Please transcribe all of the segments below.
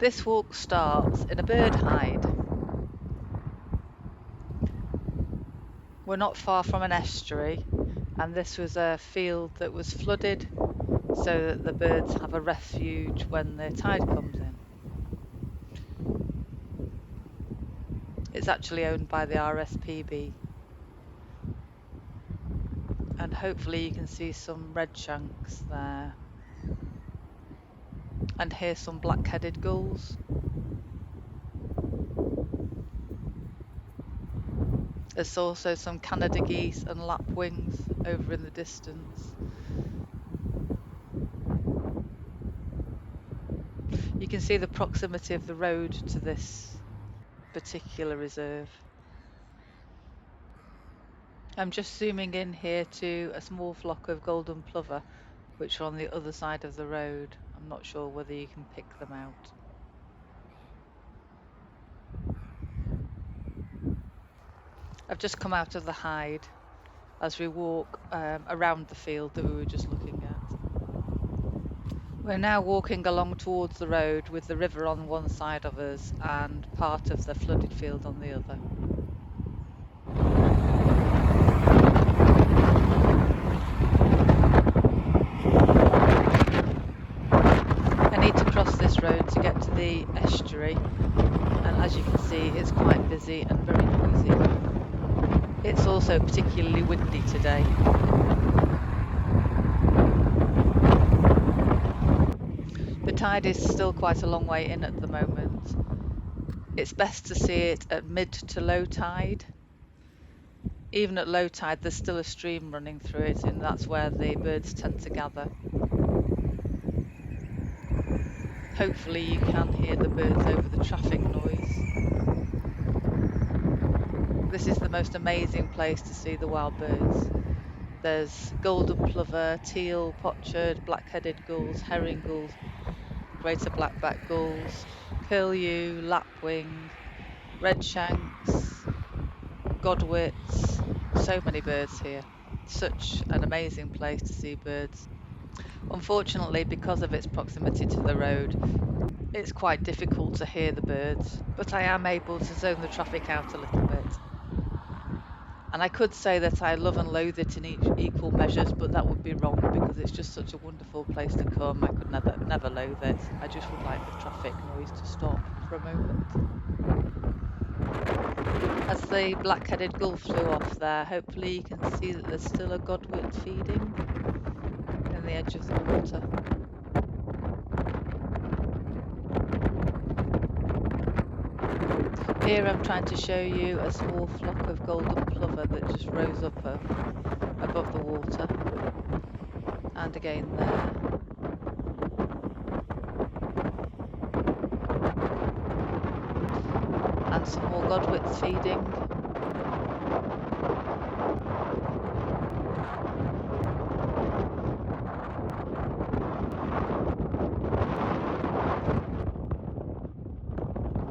This walk starts in a bird hide. We're not far from an estuary, and this was a field that was flooded so that the birds have a refuge when the tide comes in. It's actually owned by the RSPB, and hopefully you can see some redshanks there, and here's some black-headed gulls. There's also some Canada geese and lapwings over in the distance. You can see the proximity of the road to this particular reserve. I'm just zooming in here to a small flock of golden plover, which are on the other side of the road. I'm not sure whether you can pick them out. I've just come out of the hide as we walk around the field that we were just looking at. We're now walking along towards the road with the river on one side of us and part of the flooded field on the other. I need to cross this road to get to the estuary, and as you can see, it's quite busy and very noisy. It's also particularly windy today. The tide is still quite a long way in at the moment. It's best to see it at mid to low tide. Even at low tide, there's still a stream running through it, and that's where the birds tend to gather. Hopefully you can hear the birds over the traffic noise. This is the most amazing place to see the wild birds. There's golden plover, teal, pochard, black-headed gulls, herring gulls, greater black-backed gulls, curlew, lapwing, redshanks, godwits, so many birds here. Such an amazing place to see birds. Unfortunately, because of its proximity to the road, it's quite difficult to hear the birds, but I am able to zone the traffic out a little bit. And I could say that I love and loathe it in equal measures, but that would be wrong because it's just such a wonderful place to come. I could never loathe it. I just would like the traffic noise to stop for a moment. As the black-headed gull flew off there, hopefully you can see that there's still a godwit feeding in the edge of the water. Here I'm trying to show you a small flock of golden plover that just rose up above the water. And again there. And some more godwits feeding.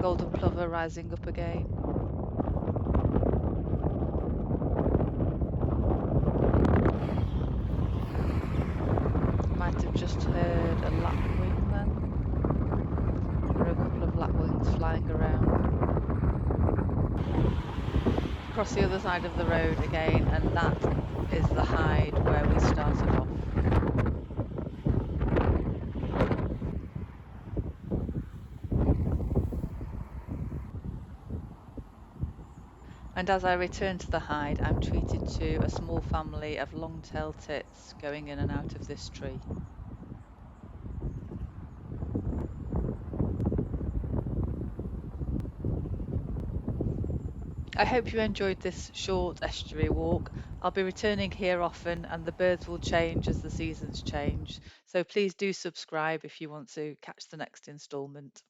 Golden plover rising up again. Might have just heard a lapwing then. There are a couple of lapwings flying around. Across the other side of the road again, and that is the hide where we started off. And as I return to the hide, I'm treated to a small family of long-tailed tits going in and out of this tree. I hope you enjoyed this short estuary walk. I'll be returning here often and the birds will change as the seasons change. So please do subscribe if you want to catch the next instalment.